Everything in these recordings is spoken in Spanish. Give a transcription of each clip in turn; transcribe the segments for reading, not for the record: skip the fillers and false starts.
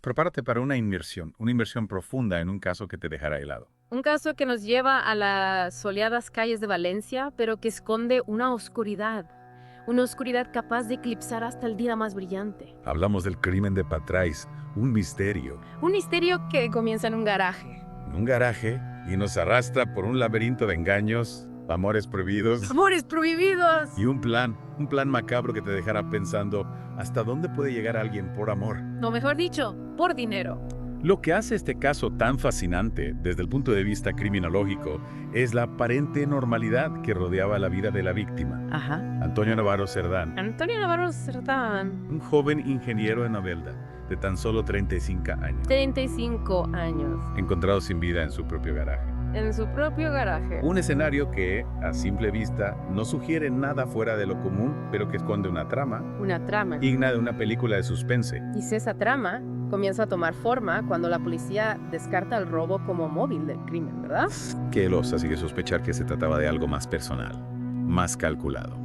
Prepárate para una inmersión profunda en un caso que te dejará helado. Un caso que nos lleva a las soleadas calles de Valencia, pero que esconde una oscuridad capaz de eclipsar hasta el día más brillante. Hablamos del crimen de Patrais, un misterio. Un misterio que comienza en un garaje. En un garaje y nos arrastra por un laberinto de engaños, amores prohibidos ¡Amores prohibidos! y un plan macabro que te dejará pensando hasta dónde puede llegar alguien por amor. No, mejor dicho, por dinero. Lo que hace este caso tan fascinante desde el punto de vista criminológico es la aparente normalidad que rodeaba la vida de la víctima. Ajá. Antonio Navarro Cerdán, Antonio Navarro Cerdán, un joven ingeniero en Novelda de tan solo 35 años, 35 años, encontrado sin vida en su propio garaje. en su propio garaje. Un escenario que, a simple vista, no sugiere nada fuera de lo común, pero que esconde una trama Una trama. digna de una película de suspense. Y si esa trama comienza a tomar forma cuando la policía descarta el robo como móvil del crimen, ¿verdad? Que los hace sospechar que se trataba de algo más personal, más calculado.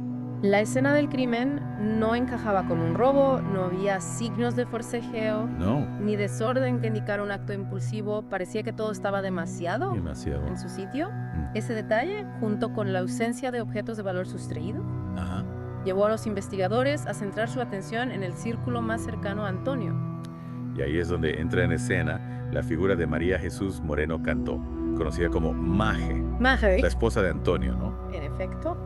La escena del crimen no encajaba con un robo, no había signos de forcejeo, No, ni desorden que indicara un acto impulsivo. Parecía que todo estaba demasiado demasiado. en su sitio. Mm. Ese detalle, junto con la ausencia de objetos de valor sustraído, Ajá. llevó a los investigadores a centrar su atención en el círculo más cercano a Antonio. Y ahí es donde entra en escena la figura de María Jesús Moreno Cantó, conocida como Maje, Maje, la esposa de Antonio, ¿no? en efecto,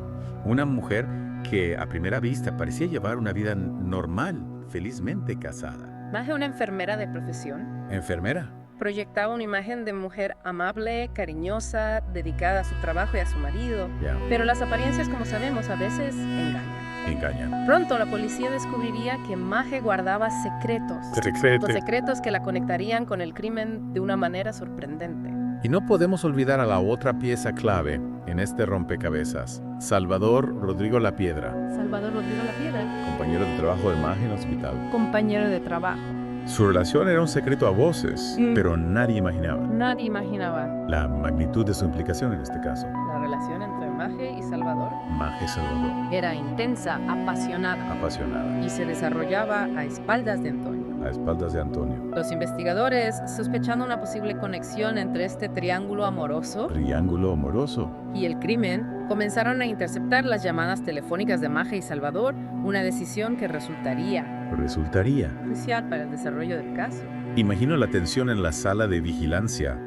Una mujer que a primera vista parecía llevar una vida normal, felizmente casada. Maje, una enfermera de profesión, Enfermera. proyectaba una imagen de mujer amable, cariñosa, dedicada a su trabajo y a su marido. Ya, Pero las apariencias, como sabemos, a veces engañan. engañan. Pronto la policía descubriría que Maje guardaba secretos. Los secretos que la conectarían con el crimen de una manera sorprendente. Y no podemos olvidar a la otra pieza clave en este rompecabezas, Salvador Rodrigo Lapiedra, Salvador Rodrigo Lapiedra, compañero de trabajo de Maje en el hospital. compañero de trabajo. Su relación era un secreto a voces, Mm. pero nadie imaginaba Nadie imaginaba la magnitud de su implicación en este caso. la relación entre Maje y Salvador. Maje Salvador, Era intensa, apasionada apasionada, y se desarrollaba a espaldas de Antonio. a espaldas de Antonio. Los investigadores, sospechando una posible conexión entre este triángulo amoroso Triángulo amoroso. y el crimen, comenzaron a interceptar las llamadas telefónicas de Maje y Salvador, una decisión que resultaría Resultaría. crucial para el desarrollo del caso. Imagino la tensión en la sala de vigilancia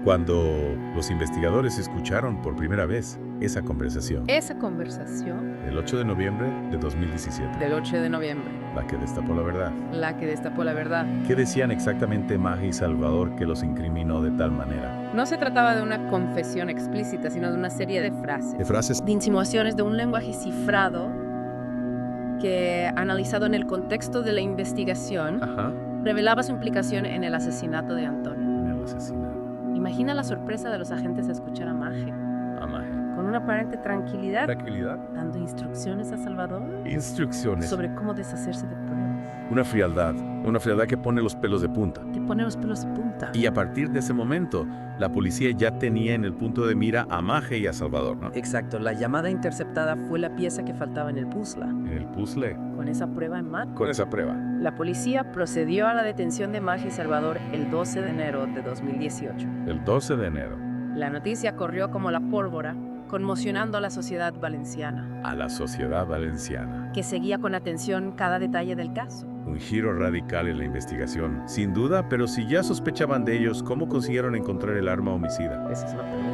cuando los investigadores escucharon por primera vez esa conversación. Esa conversación El 8 de noviembre de 2017, del 8 de noviembre, la que destapó la verdad. la que destapó la verdad. ¿Qué decían exactamente Maje y Salvador que los incriminó de tal manera? No se trataba de una confesión explícita, sino de una serie de frases, De frases. de insinuaciones de un lenguaje cifrado que, analizado en el contexto de la investigación, Ajá. revelaba su implicación en el asesinato de Antonio. En el asesinato. Imagina la sorpresa de los agentes a escuchar a Maje, A Maje. con una aparente tranquilidad, Tranquilidad. dando instrucciones a Salvador Instrucciones. sobre cómo deshacerse de pruebas. Una frialdad que pone los pelos de punta. Te pone los pelos de punta. Y a partir de ese momento, la policía ya tenía en el punto de mira a Maje y a Salvador, ¿no? Exacto, la llamada interceptada fue la pieza que faltaba en el puzzle. En el puzzle. Con esa prueba en mano, Con esa prueba. la policía procedió a la detención de Maje y Salvador el 12 de enero de 2018. El 12 de enero. La noticia corrió como la pólvora, conmocionando a la sociedad valenciana, A la sociedad valenciana. que seguía con atención cada detalle del caso. Un giro radical en la investigación. Sin duda, pero si ya sospechaban de ellos, ¿cómo consiguieron encontrar el arma homicida? Esa es la pregunta.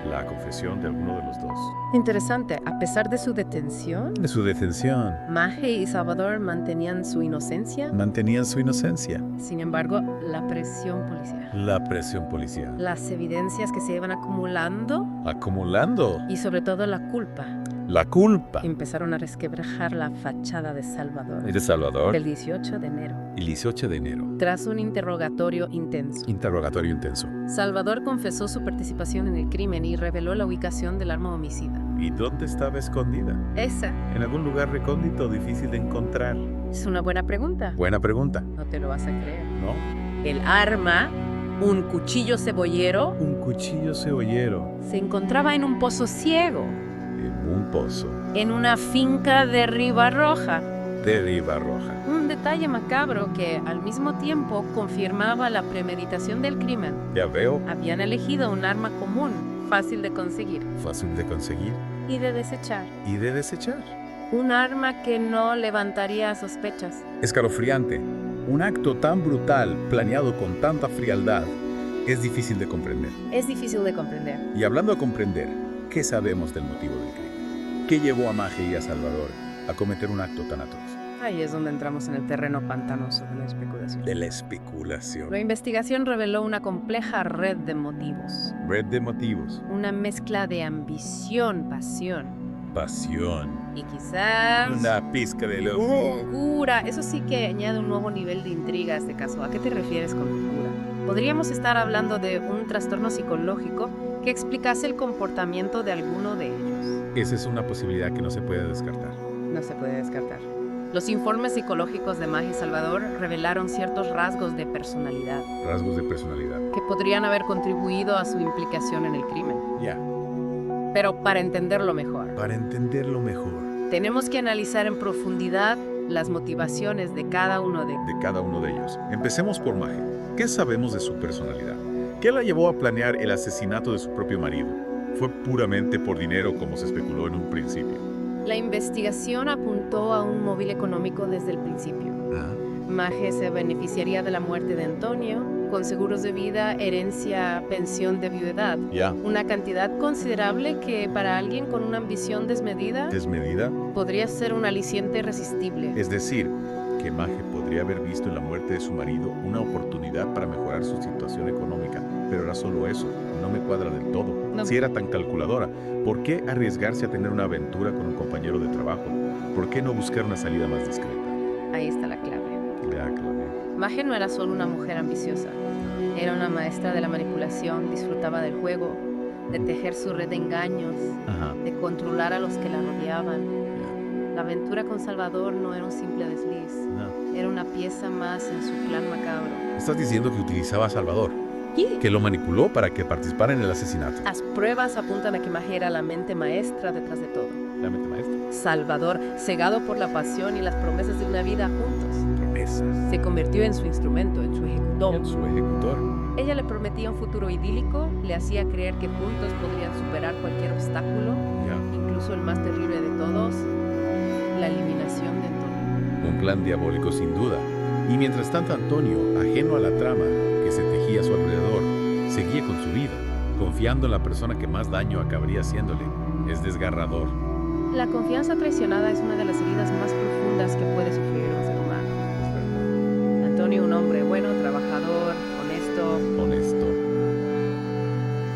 La confesión de alguno de los dos. Interesante, a pesar de su detención, De su detención. Maje y Salvador mantenían su inocencia. Mantenían su inocencia. Sin embargo, la presión policial, La presión policial. las evidencias que se iban acumulando Acumulando. y sobre todo la culpa, La culpa. empezaron a resquebrajar la fachada de Salvador De Salvador. el 18 de enero. El 18 de enero. Tras un interrogatorio intenso, Interrogatorio intenso. Salvador confesó su participación en el crimen y reveló la ubicación del arma homicida. ¿Y dónde estaba escondida? Esa En algún lugar recóndito, difícil de encontrar. es una buena pregunta. Buena pregunta, No te lo vas a creer. ¿no? El arma, un cuchillo cebollero, Un cuchillo cebollero se encontraba en un pozo ciego, en un pozo. en una finca de Ribarroja. deriva roja. Un detalle macabro que al mismo tiempo confirmaba la premeditación del crimen. Ya veo, Habían elegido un arma común, fácil de conseguir fácil de conseguir y de desechar. y de desechar. Un arma que no levantaría sospechas. Escalofriante. Un acto tan brutal, planeado con tanta frialdad, es difícil de comprender. Es difícil de comprender. Y hablando de comprender, ¿qué sabemos del motivo del crimen? ¿Qué llevó a Maje y a Salvador a cometer un acto tan atroz? Ahí es donde entramos en el terreno pantanoso de la especulación. De la especulación. La investigación reveló una compleja red de motivos. Red de motivos. Una mezcla de ambición, pasión Pasión. y quizás Una pizca de loco. locura. Eso sí que añade un nuevo nivel de intriga a este caso. ¿A qué te refieres con locura? Podríamos estar hablando de un trastorno psicológico que explicase el comportamiento de alguno de ellos. Esa es una posibilidad que no se puede descartar. No se puede descartar. Los informes psicológicos de Maje y Salvador revelaron ciertos rasgos de personalidad Rasgos de personalidad. que podrían haber contribuido a su implicación en el crimen. Ya. Pero para entenderlo mejor, Para entenderlo mejor. tenemos que analizar en profundidad las motivaciones de cada uno de ellos. De cada uno de ellos. Empecemos por Maje. ¿Qué sabemos de su personalidad? ¿Qué la llevó a planear el asesinato de su propio marido? ¿Fue puramente por dinero como se especuló en un principio? La investigación apuntó a un móvil económico desde el principio. Maje se beneficiaría de la muerte de Antonio, con seguros de vida, herencia, pensión de viudedad. Ya. Una cantidad considerable que para alguien con una ambición desmedida ¿Desmedida? podría ser un aliciente irresistible. Es decir, que Maje podría haber visto en la muerte de su marido una oportunidad para mejorar su situación económica, pero era solo eso, no me cuadra del todo. No. Si era tan calculadora, ¿por qué arriesgarse a tener una aventura con un compañero de trabajo? ¿Por qué no buscar una salida más discreta? Ahí está la clave. Ya, claro. Maje no era solo una mujer ambiciosa, era una maestra de la manipulación, disfrutaba del juego, de tejer su red de engaños, Ajá. de controlar a los que la rodeaban. La aventura con Salvador no era un simple desliz, No. era una pieza más en su plan macabro. Estás diciendo que utilizaba a Salvador, ¿Qué? que lo manipuló para que participara en el asesinato. Las pruebas apuntan a que Maje era la mente maestra detrás de todo. La mente maestra. Salvador, cegado por la pasión y las promesas de una vida juntos, Promesas. se convirtió en su instrumento, en su ejecutor. Su ejecutor. Ella le prometía un futuro idílico, le hacía creer que juntos podrían superar cualquier obstáculo, Ya. incluso el más terrible de todos, la eliminación de Antonio. Un plan diabólico sin duda. Y mientras tanto Antonio, ajeno a la trama que se tejía a su alrededor, seguía con su vida, confiando en la persona que más daño acabaría haciéndole. Es desgarrador. La confianza traicionada es una de las heridas más profundas que puede sufrir un ser humano. Antonio, un hombre bueno, trabajador, honesto, Honesto.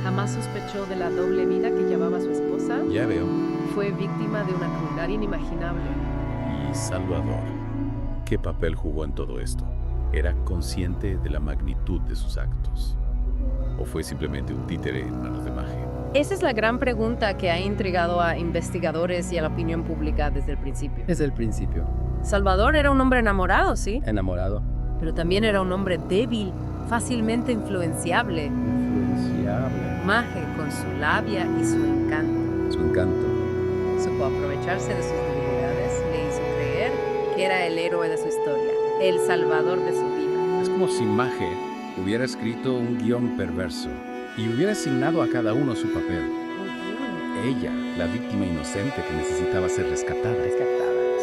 jamás sospechó de la doble vida que llevaba su esposa. Ya veo. Fue víctima de una crueldad inimaginable. Y Salvador. ¿Qué papel jugó en todo esto? ¿Era consciente de la magnitud de sus actos? ¿O fue simplemente un títere en manos de Maje? Esa es la gran pregunta que ha intrigado a investigadores y a la opinión pública desde el principio. Desde el principio. Salvador era un hombre enamorado, sí, Enamorado. pero también era un hombre débil, fácilmente influenciable. Influenciable. Maje, con su labia y su encanto, Su encanto. supo aprovecharse de sus debilidades, le hizo creer que era el héroe de su historia, el salvador de su vida. Es como si Maje hubiera escrito un guión perverso y hubiera asignado a cada uno su papel. Ella, la víctima inocente que necesitaba ser rescatada.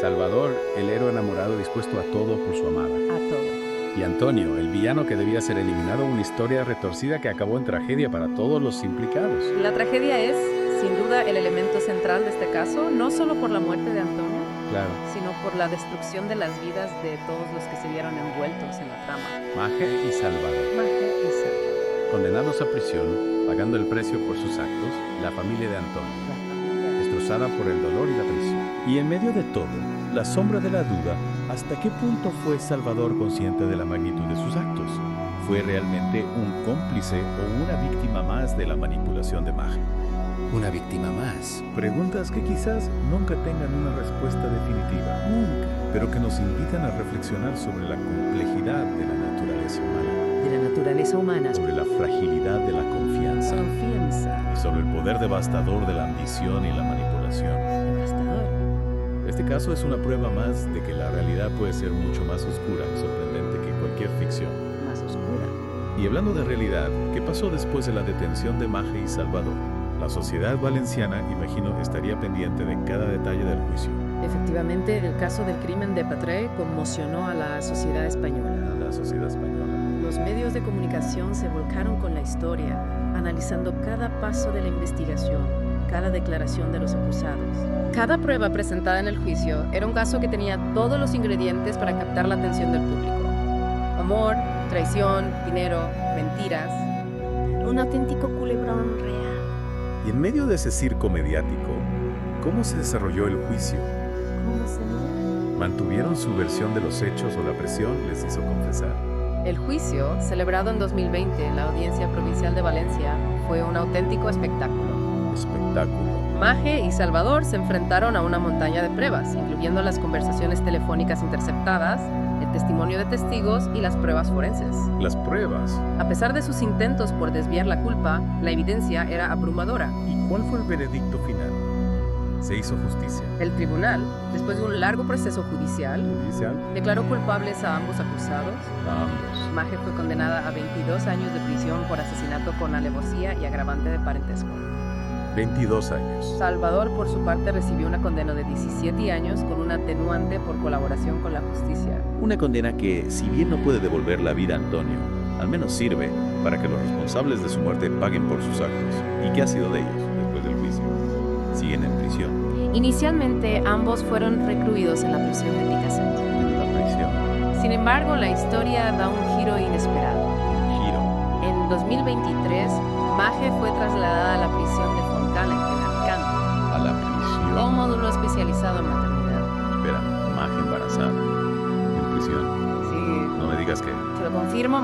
Salvador, el héroe enamorado dispuesto a todo por su amada. A todo. Y Antonio, el villano que debía ser eliminado, una historia retorcida que acabó en tragedia para todos los implicados. La tragedia es, sin duda, el elemento central de este caso, no solo por la muerte de Antonio, Claro. sino por la destrucción de las vidas de todos los que se vieron envueltos en la trama. Maje y Salvador. Maje y Salvador. Condenados a prisión, pagando el precio por sus actos, la familia de Antonio, destrozada por el dolor y la traición. Y en medio de todo, la sombra de la duda, ¿hasta qué punto fue Salvador consciente de la magnitud de sus actos? ¿Fue realmente un cómplice o una víctima más de la manipulación de Maje? Una víctima más. Preguntas que quizás nunca tengan una respuesta definitiva, pero que nos invitan a reflexionar sobre la complejidad de la naturaleza humana, De la naturaleza humana. sobre la fragilidad de la confianza Confianza. y sobre el poder devastador de la ambición y la manipulación. Devastador. este caso es una prueba más de que la realidad puede ser mucho más oscura y sorprendente que cualquier ficción. Más oscura. Y hablando de realidad, ¿qué pasó después de la detención de Maje y Salvador? La sociedad valenciana, imagino, estaría pendiente de cada detalle del juicio. Efectivamente, el caso del crimen de Patré conmocionó a la sociedad española. A la sociedad española. Los medios de comunicación se volcaron con la historia, analizando cada paso de la investigación, cada declaración de los acusados. Cada prueba presentada en el juicio era un caso que tenía todos los ingredientes para captar la atención del público. Amor, traición, dinero, mentiras. Un auténtico culebrón real. Y en medio de ese circo mediático, ¿cómo se desarrolló el juicio? ¿Cómo se llama? ¿Mantuvieron su versión de los hechos o la presión les hizo confesar? El juicio, celebrado en 2020 en la Audiencia Provincial de Valencia, fue un auténtico espectáculo. Espectáculo. Maje y Salvador se enfrentaron a una montaña de pruebas, incluyendo las conversaciones telefónicas interceptadas, el testimonio de testigos y las pruebas forenses. Las pruebas. A pesar de sus intentos por desviar la culpa, la evidencia era abrumadora. ¿Y cuál fue el veredicto final? Se hizo justicia. El tribunal, después de un largo proceso judicial, declaró culpables a ambos acusados. Ambos. Maje fue condenada a 22 años de prisión por asesinato con alevosía y agravante de parentesco. 22 años. Salvador, por su parte, recibió una condena de 17 años con un atenuante por colaboración con la justicia. Una condena que, si bien no puede devolver la vida a Antonio, al menos sirve para que los responsables de su muerte paguen por sus actos. ¿Y qué ha sido de ellos después del juicio? Siguen en prisión. Inicialmente, ambos fueron recluidos en la prisión de Picasso. En la prisión. Sin embargo, la historia da un giro inesperado. Giro. En 2023, Maje fue trasladada a la prisión de Fontana, en Alicante, A la prisión. a un módulo especializado en maternidad. Espera, Maje embarazada. En prisión. Sí, No me digas que... te lo confirmo.